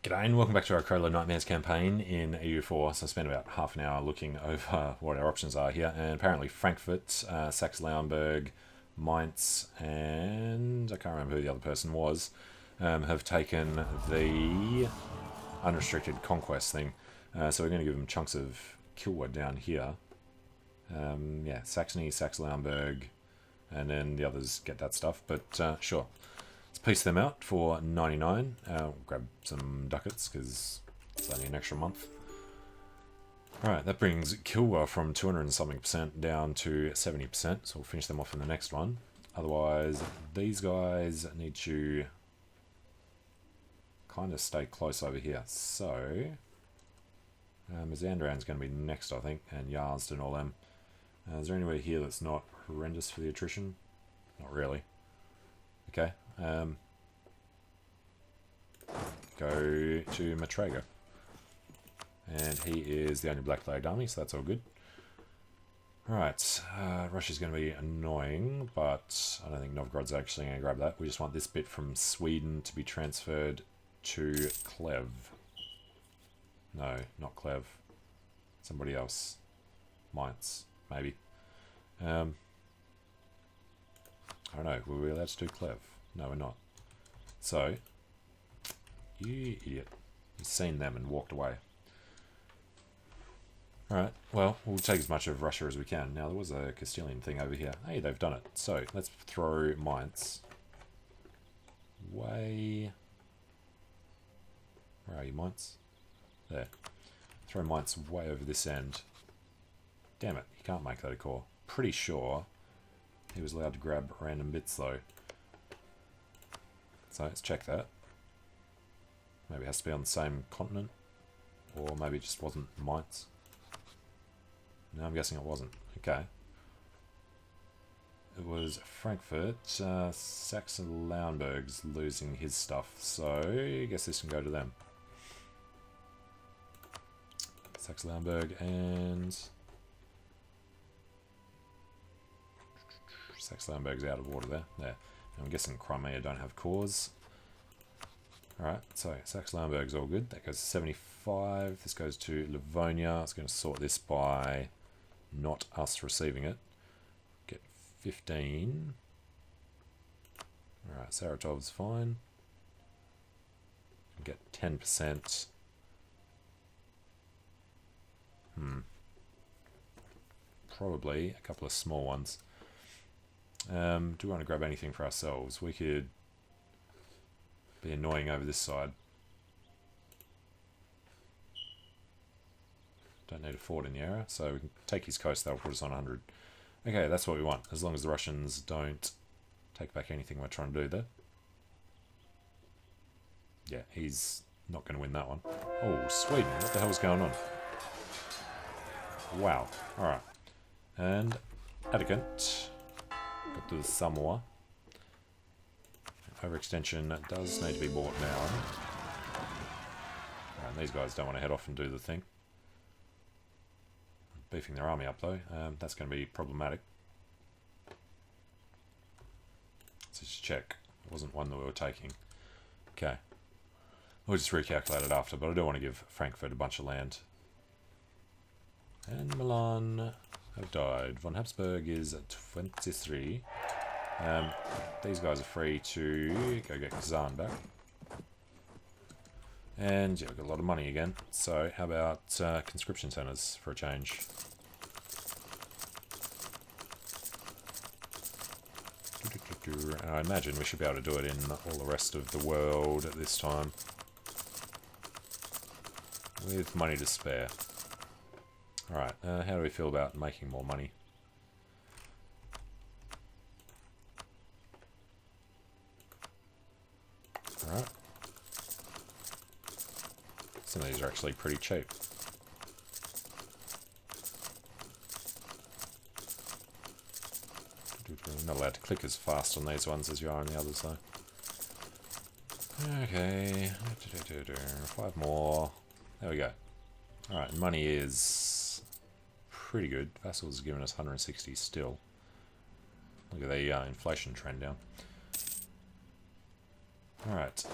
G'day and welcome back to our Cradle of Nightmares campaign in EU4. So I spent about half an hour looking over what our options are here, and apparently Frankfurt, Saxe-Lauenburg, Mainz, and I can't remember who the other person was, have taken the unrestricted conquest thing. So we're going to give them chunks of Kilwa down here. Yeah, Saxony, Saxe-Lauenburg, and then the others get that stuff, but sure. Let's piece them out for 99. Grab some ducats because it's only an extra month. Alright, that brings Kilwa from 200 and something percent down to 70%, so we'll finish them off in the next one. Otherwise, these guys need to kind of stay close over here. So, Mazandaran's going to be next, I think, and Yazd and all them. Is there anywhere here that's not horrendous for the attrition? Not really. Okay. Go to Matrega. And he is the only Black Flagged army, so that's all good. Alright, Russia's going to be annoying, but I don't think Novgorod's actually going to grab that. We just want this bit from Sweden to be transferred to Klev. No, not Klev. Somebody else. Mainz, maybe. I don't know, were we allowed to do Klev? No, we're not. So, you idiot. He's seen them and walked away. Alright, well, we'll take as much of Russia as we can. Now, there was a Castilian thing over here. Hey, they've done it. So, let's throw Mainz way... Where are you, Mainz? There. Throw Mainz way over this end. Damn it, you can't make that a core. Pretty sure he was allowed to grab random bits, though. So let's check that. Maybe it has to be on the same continent. Or maybe it just wasn't Mainz. No, I'm guessing it wasn't. Okay. It was Frankfurt. Saxe-Lauenburg's losing his stuff. So I guess this can go to them. Saxe-Lauenburg and... Saxe-Lauenburg's out of order there. There. I'm guessing Crimea don't have cores. Alright, so Saxe-Lauenburg's all good. That goes to 75. This goes to Livonia. It's going to sort this by not us receiving it. Get 15. Alright, Saratov's fine. Get 10%. Probably a couple of small ones. Do we want to grab anything for ourselves? We could be annoying over this side. Don't need a fort in the area, so we can take his coast. That'll put us on 100. Okay, that's what we want, as long as the Russians don't take back anything we're trying to do there. Yeah, he's not going to win that one. Oh, Sweden, what the hell's going on? Wow, alright. And Adigant. Got to the Samoa. Overextension does need to be bought now. Right, these guys don't want to head off and do the thing. Beefing their army up though, that's going to be problematic. Let's just check. It wasn't one that we were taking. Okay. We'll just recalculate it after, but I don't want to give Frankfurt a bunch of land. And Milan have died. Von Habsburg is at 23. These guys are free to go get Kazan back. And yeah, we've got a lot of money again. So how about conscription centres for a change? And I imagine we should be able to do it in all the rest of the world at this time. With money to spare. Alright, how do we feel about making more money? Alright. Some of these are actually pretty cheap. You're not allowed to click as fast on these ones as you are on the others though. Okay, 5 more. There we go. Alright, money is pretty good. Vassals are giving us 160 still. Look at the inflation trend down. Alright,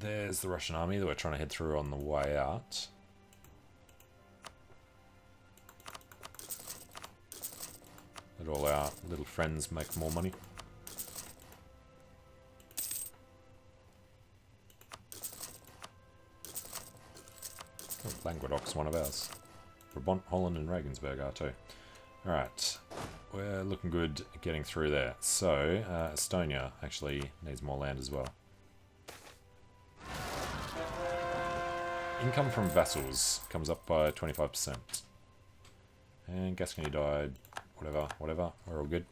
there's the Russian army that we're trying to head through on the way out. Let all our little friends make more money. Oh, Languedoc's one of ours. Brabant, Holland and Regensburg are too. Alright, we're looking good getting through there. So, Estonia actually needs more land as well. Income from vassals comes up by 25%. And Gascony died. Whatever, we're all good.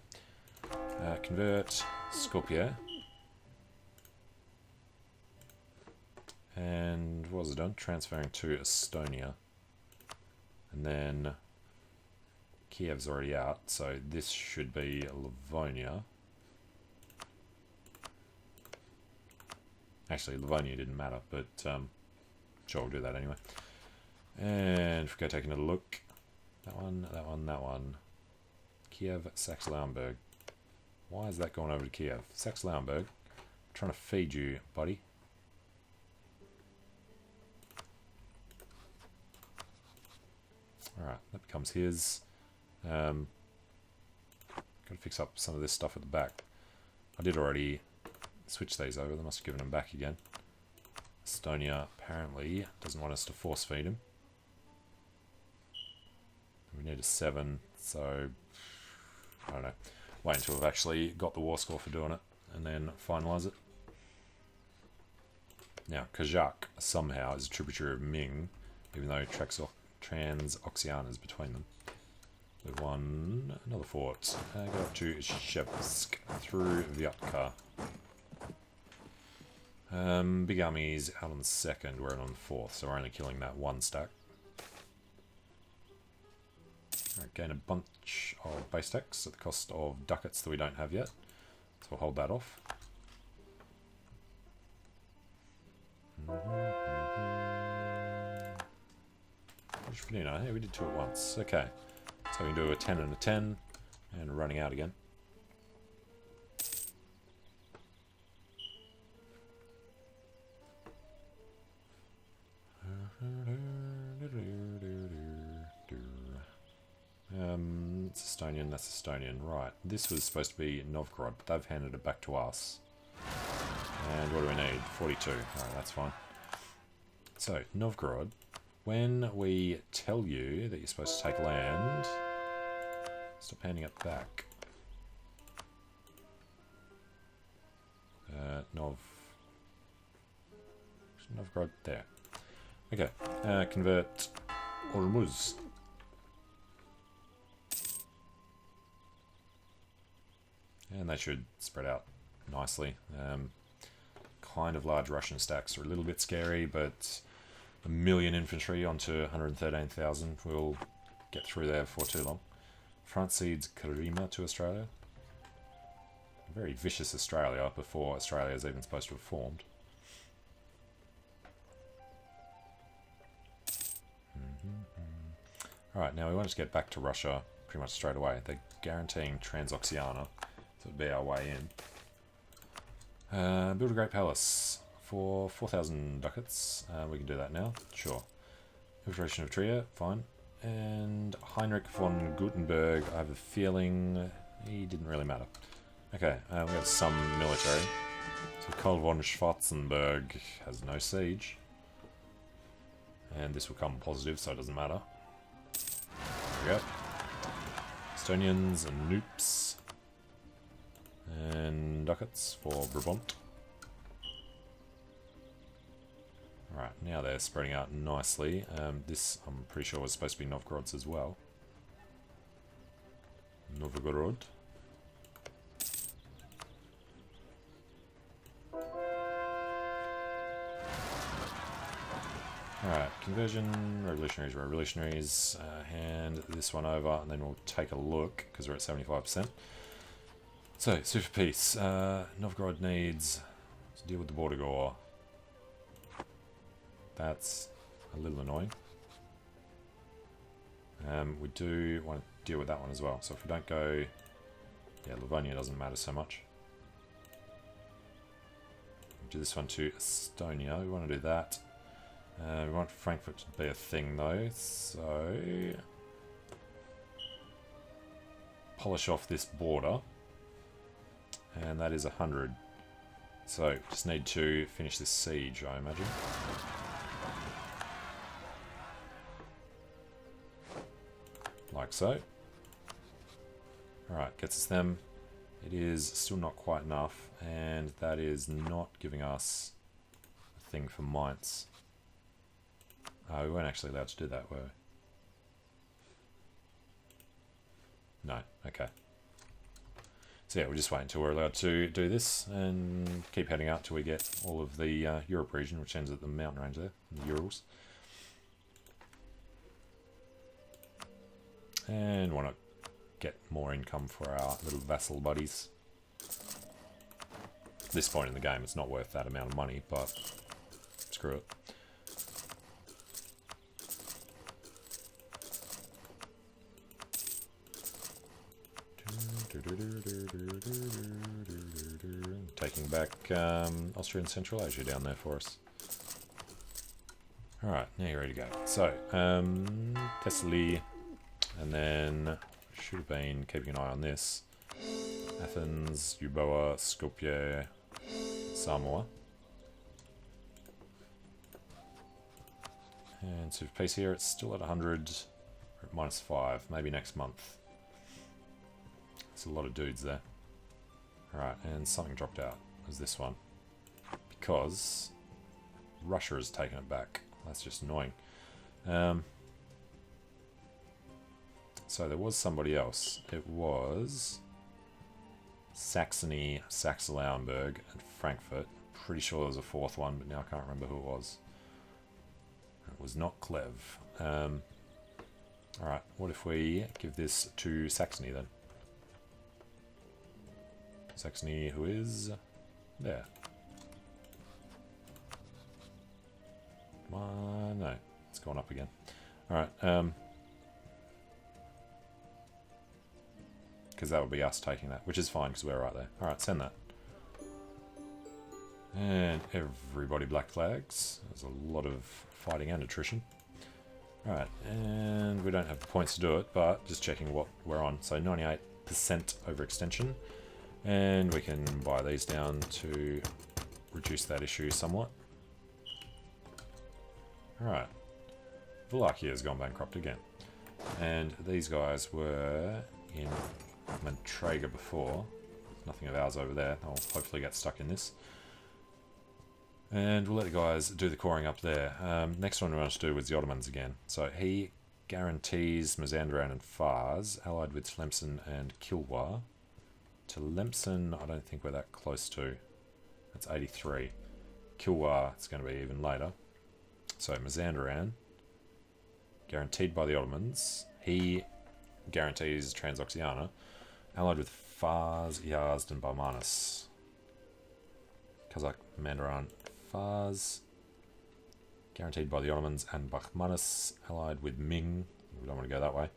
Convert Skopje. And what was it done? Transferring to Estonia. And then Kiev's already out, so this should be Livonia. Actually, Livonia didn't matter, but sure, we'll do that anyway. And if we go take another look, that one. Kiev, Saxe-Lauenburg. Why is that going over to Kiev? Saxe-Lauenburg, I'm trying to feed you, buddy. Alright, that becomes his. Got to fix up some of this stuff at the back. I did already switch these over, they must have given them back again. Estonia apparently doesn't want us to force feed him. We need a 7, so I don't know. Wait until we've actually got the war score for doing it, and then finalise it. Now, Kazakh somehow is a tributary of Ming, even though Transoxiana is between them. We've won another fort. Go up to Shevsk through Vyatka. Big armies out on the 2nd, we're in on the 4th, so we're only killing that one stack. Alright, gain a bunch of base stacks at the cost of ducats that we don't have yet, so we'll hold that off. Hey, we did 2 at once. Okay, so we can do a 10 and a 10, and running out again. It's Estonian, that's Estonian. Right, this was supposed to be Novgorod, but they've handed it back to us. And what do we need? 42. Alright, that's fine. So, Novgorod, when we tell you that you're supposed to take land, stop handing it back. Novgorod, there. Okay, convert Ormuz. And they should spread out nicely. Kind of large Russian stacks are a little bit scary, but 1 million infantry onto 113,000 will get through there for too long. France cedes Karima to Australia. A very vicious Australia before Australia is even supposed to have formed. Alright, now we want to get back to Russia pretty much straight away. They're guaranteeing Transoxiana, so it'll be our way in. Build a great palace for 4,000 ducats. We can do that now, sure. Infiltration of Trier, fine. And Heinrich von Gutenberg, I have a feeling he didn't really matter. Okay, we have some military. So Karl von Schwarzenberg has no siege. And this will come positive, so it doesn't matter. There we go. Estonians and Noops. And ducats for Brabant. Alright, now they're spreading out nicely. This, I'm pretty sure, was supposed to be Novgorod's as well. Novgorod. Alright, conversion, revolutionaries, hand this one over, and then we'll take a look, because we're at 75%. So, super peace. Novgorod needs to deal with the border gore. That's a little annoying. We do want to deal with that one as well. So if we don't go... Yeah, Livonia doesn't matter so much. Do this one to Estonia. We want to do that. We want Frankfurt to be a thing though, so polish off this border, and that is 100. So just need to finish this siege, I imagine. Like so. Alright, gets us them. It is still not quite enough, and that is not giving us a thing for Mainz. We weren't actually allowed to do that, were we? No, okay. So yeah, we'll just wait until we're allowed to do this and keep heading out till we get all of the Europe region, which ends at the mountain range there, the Urals. And want to get more income for our little vassal buddies. At this point in the game, it's not worth that amount of money, but screw it. Taking back Austria and Central Asia down there for us. Alright, now you're ready to go. So, Thessaly, and then should have been keeping an eye on this. Athens, Euboea, Skopje, Samoa. And so for peace here, it's still at 100, we're at -5, maybe next month. There's a lot of dudes there. Alright, and something dropped out. It was this one. Because Russia has taken it back. That's just annoying. So there was somebody else. It was Saxony, Saxe-Lauenburg, and Frankfurt. Pretty sure there was a fourth one, but now I can't remember who it was. It was not Clev. Alright, what if we give this to Saxony then? Saxony, who is there. Come on, no, it's gone up again. Alright, because that would be us taking that, which is fine because we're right there. Alright, send that. And everybody black flags. There's a lot of fighting and attrition. Alright, and we don't have the points to do it, but just checking what we're on. So 98% overextension. And we can buy these down to reduce that issue somewhat. Alright. Wallachia has gone bankrupt again. And these guys were in Mantrega before. Nothing of ours over there. They'll hopefully get stuck in this. And we'll let the guys do the coring up there. Next one we want to do was the Ottomans again. So he guarantees Mazandaran and Fars, allied with Tlemcen and Kilwa. Tlemcen, I don't think we're that close to. That's 83. Kilwa, it's going to be even later. So Mazandaran, guaranteed by the Ottomans. He guarantees Transoxiana, allied with Fars, Yazd, and Balmanis. Kazakh, Mandaran, Fars, guaranteed by the Ottomans, and Bakhmanis, allied with Ming. We don't want to go that way.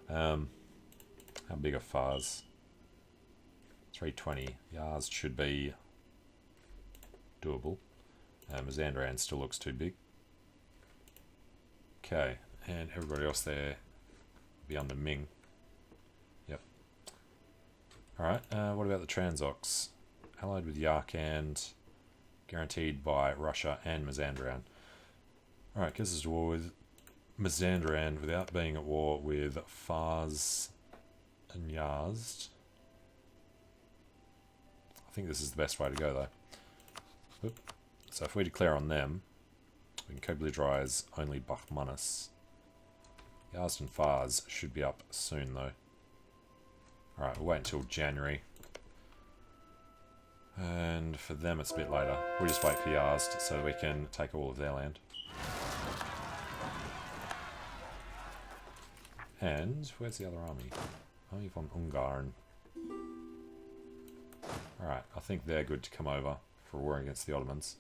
How big are Fars? 320. Yazd should be doable. Mazandaran still looks too big. Okay, and everybody else there will be under Ming. Yep. Alright, what about the Transox? Allied with Yarkand, guaranteed by Russia and Mazandaran. Alright, gives us a war with Mazandaran without being at war with Fars and Yazd. I think this is the best way to go though. Oop. So if we declare on them, we can co-belligerize only Bakhmanis. Yazd and Fars should be up soon though. Alright, we'll wait until January. And for them it's a bit later. We'll just wait for Yazd so we can take all of their land. And where's the other army? Army von Ungarn. Alright, I think they're good to come over for a war against the Ottomans.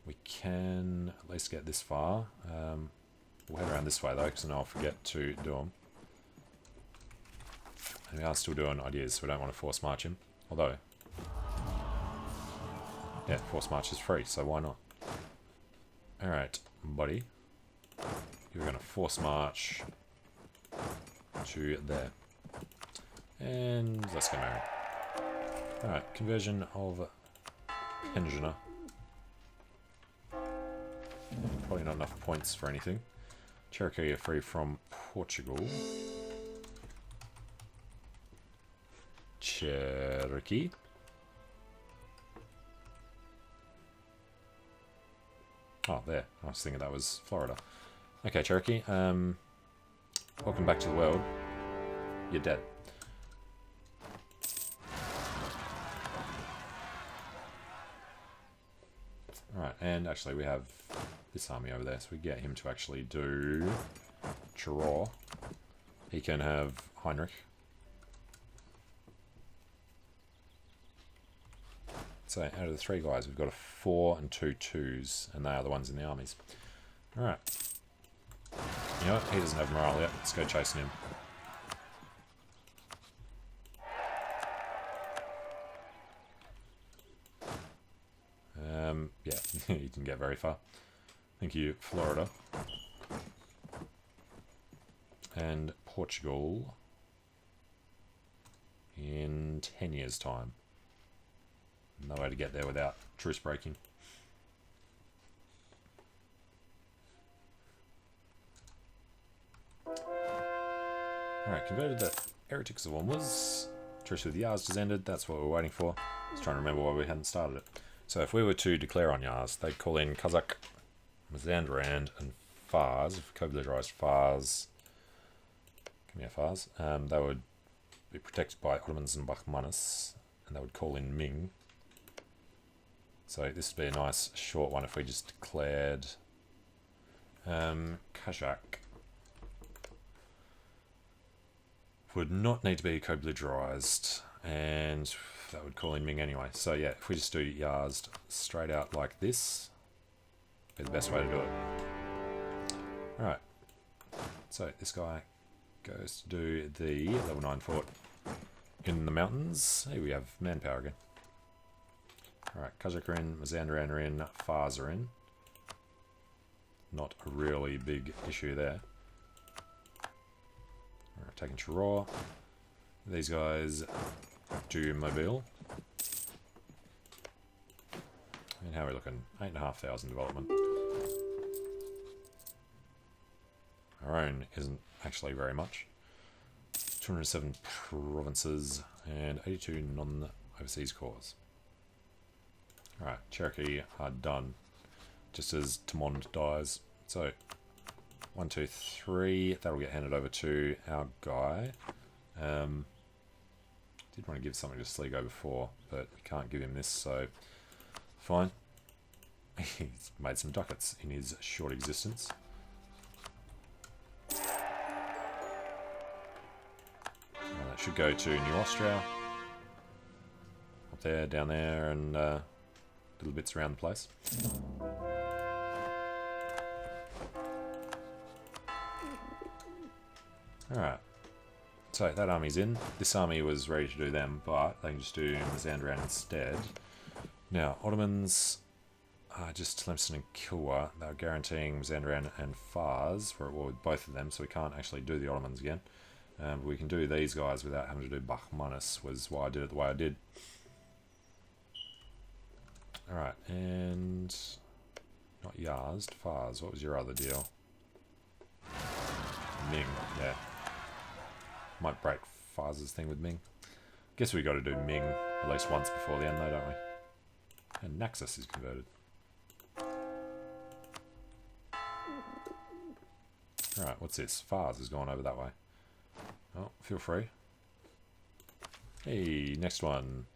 We can at least get this far. We'll head around this way though, because then I'll forget to do them. And we are still doing ideas, so we don't want to force march him. Although, Yeah, force march is free, so why not? Alright, buddy. You're going to force march to there. And let's go marry. Alright, conversion of pensioner. Probably not enough points for anything. Cherokee are free from Portugal. Cherokee. Oh, there. I was thinking that was Florida. Okay, Cherokee. Welcome back to the world. You're dead. Alright, and actually we have this army over there, so we get him to actually do draw. He can have Heinrich. So out of the 3 guys, we've got a 4 and 2 2s, and they are the ones in the armies. Alright. You know what? He doesn't have morale yet. Let's go chasing him. Yeah, he didn't get very far. Thank you, Florida. And Portugal in 10 years' time. No way to get there without truce breaking. Alright, converted the heretics of Ormuz. Truce with Yazd has ended. That's what we're waiting for. I was trying to remember why we hadn't started it. So if we were to declare on Yazd, they'd call in Kazakh, Mazandaran, and Fars. If we co-militarized Fars, come here, Fars. They would be protected by Ottomans and Bakhmanis, and they would call in Ming. So this would be a nice short one if we just declared Kazakh. Would not need to be co-belligerized, and that would call in Ming anyway. So yeah, if we just do Yazd straight out like this, be the best way to do it. Alright, so this guy goes to do the level 9 fort in the mountains. Here we have manpower again. Alright, Kazakh are in, Mazandaran are in, Fars are in. Not a really big issue there. Alright, taking Chiraw. These guys do Mobile. And how are we looking? 8,500 development. Our own isn't actually very much. 207 provinces and 82 non-overseas cores. Alright, Cherokee are done. Just as Tamond dies. So, 1, 2, 3. That'll get handed over to our guy. Did want to give something to Sligo before, but we can't give him this, so fine. He's made some ducats in his short existence. That should go to New Austria. Up there, down there, and little bits around the place. Alright. So that army's in. This army was ready to do them, but they can just do Mazandaran instead. Now, Ottomans are just Tlemcen and Kilwa. They're guaranteeing Mazandaran and Fars. We're at war with both of them, so we can't actually do the Ottomans again. But we can do these guys without having to do Bakhmanis, was why I did it the way I did. Alright, and not Yazd, Fars. What was your other deal? Ming, yeah. Might break Fars' thing with Ming. Guess we got to do Ming at least once before the end though, don't we? And Naxos is converted. Alright, what's this? Fars is going over that way. Oh, feel free. Hey, next one.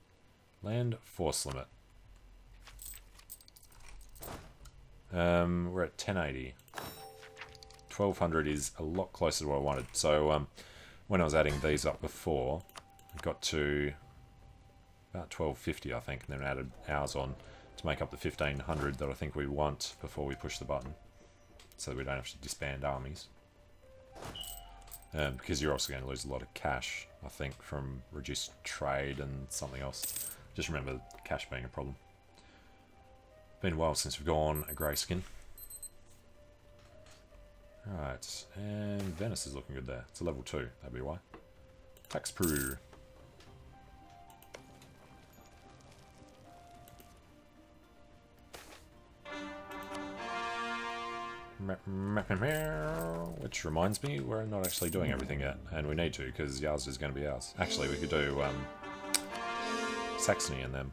Land force limit. We're at 1080. 1200 is a lot closer to what I wanted. So when I was adding these up before, I got to about 1250, I think, and then added ours on to make up the 1500 that I think we want before we push the button, so that we don't have to disband armies. Because you're also going to lose a lot of cash, I think, from reduced trade and something else. Just remember cash being a problem. Been a while since we've gone a greyskin. Right, and Venice is looking good there. It's a level 2, that'd be why. Tax Peru. Which reminds me, we're not actually doing everything yet, and we need to, because Yaz is going to be ours. Actually, we could do Saxony and them.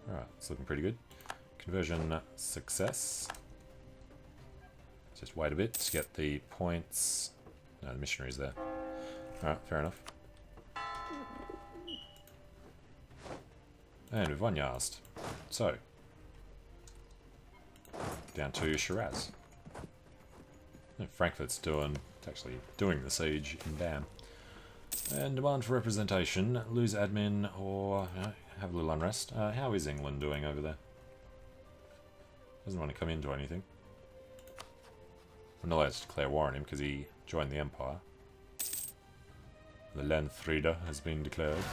Alright, it's looking pretty good. Conversion success. Just wait a bit to get the points. No, the missionary's there. Alright, fair enough. And we've won Yazd. So, down to Shiraz. And Frankfurt's actually doing the siege in Bam. And demand for representation, lose admin, or have a little unrest. How is England doing over there? Doesn't want to come into anything. We're not allowed to declare war on him because he joined the Empire. The Landfriede has been declared.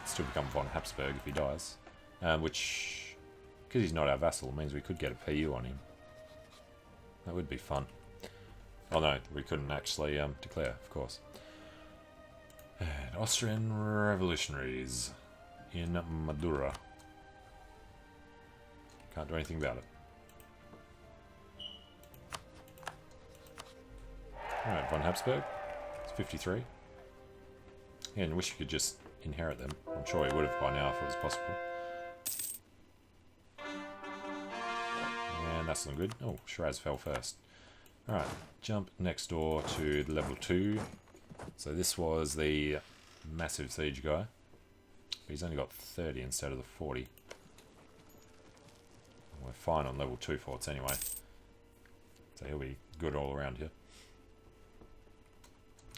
Still become von Habsburg if he dies. Which, because he's not our vassal, means we could get a PU on him. That would be fun. Oh no, we couldn't actually declare, of course. And Austrian revolutionaries in Madura. Can't do anything about it. Alright, von Habsburg. It's 53. Yeah, and I wish you could just inherit them. I'm sure he would have by now if it was possible. And that's not good. Oh, Shiraz fell first. Alright, jump next door to the level 2. So this was the massive siege guy. But he's only got 30 instead of the 40. We're fine on level 2 forts anyway. So he'll be good all around here.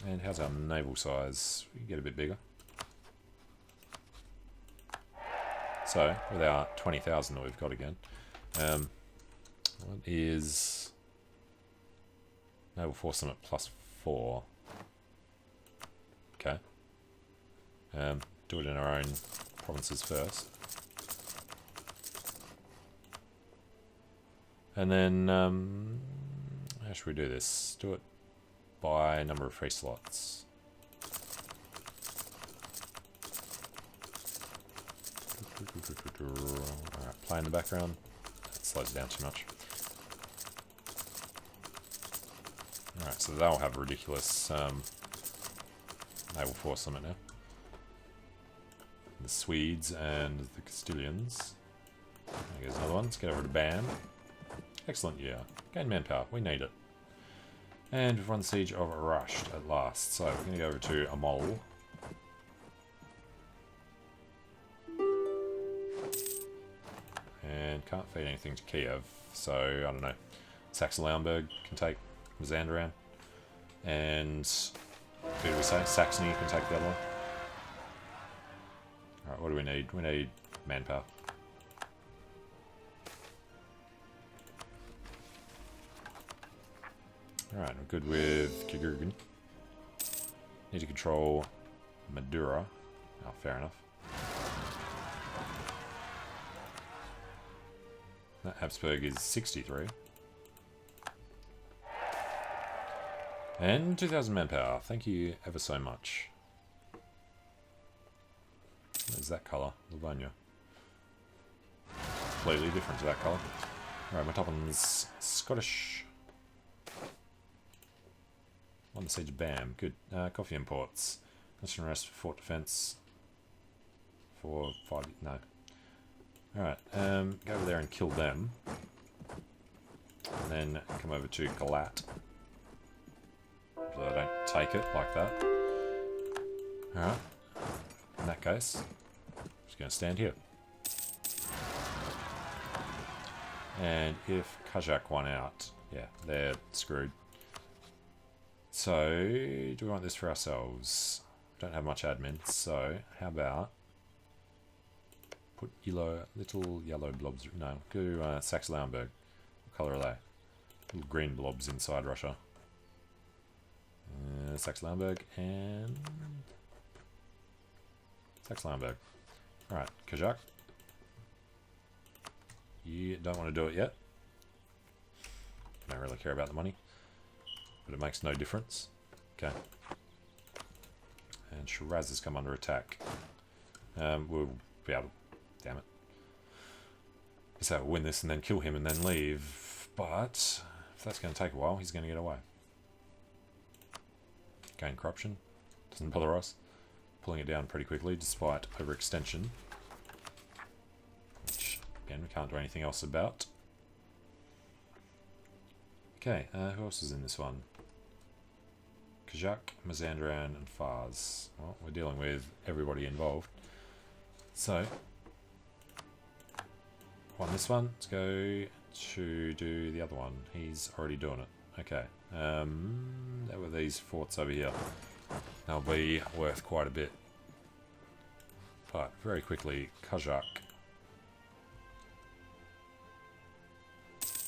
And how's our naval size? We can get a bit bigger. So, with our 20,000 that we've got again, what is naval force limit +4? Okay. Do it in our own provinces first. And then, how should we do this? Do it by number of free slots. Alright, play in the background. That slows it down too much. Alright, so they'll have a ridiculous naval force limit now. The Swedes and the Castilians. There's another one. Let's get over to Bam. Excellent, yeah. Gain manpower. We need it. And we've run the siege of Rasht at last. So we're going to go over to Amol. And can't feed anything to Kiev. So, I don't know. Saxe-Lauenburg can take Mazandaran. And who do we say? Saxony can take the other one. Alright, what do we need? We need manpower. Alright, we're good with Kigurgan. Need to control Madura. Oh, fair enough. That Habsburg is 63. And 2,000 manpower. Thank you ever so much. What is that colour? Livonia. Completely different to that colour. Alright, my top one's Scottish. On the siege, Bam. Good. Coffee imports. Constant rest for fort defense. For 5. No. Alright. Go over there and kill them. And then come over to Galat. So I don't take it like that. Alright. In that case, I'm just going to stand here. And if Kazakh won out, yeah, they're screwed. So, do we want this for ourselves? Don't have much admin, so how about put little yellow blobs, no, go to Saxe-Lauenburg. What colour are they? Little green blobs inside Russia. Saxe-Lauenburg, and Saxe-Lauenburg. Alright, Kajak. You don't want to do it yet. Don't really care about the money. But it makes no difference. Okay. And Shiraz has come under attack. We'll be able to... Damn it. So we'll win this and then kill him and then leave. But if that's going to take a while, he's going to get away. Gain corruption. Doesn't bother us. Pulling it down pretty quickly despite overextension. Which, again, we can't do anything else about. Okay, who else is in this one? Kajak, Mazandran, and Fars. Well, we're dealing with everybody involved. So, on this one, let's go to do the other one. He's already doing it. Okay. There were these forts over here. They'll be worth quite a bit. But very quickly, Kajak. It's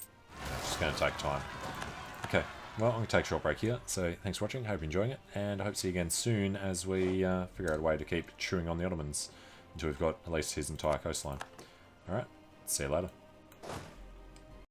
just going to take time. Okay. Well, I'm going to take a short break here. So thanks for watching. Hope you're enjoying it. And I hope to see you again soon as we figure out a way to keep chewing on the Ottomans until we've got at least his entire coastline. Alright. See you later.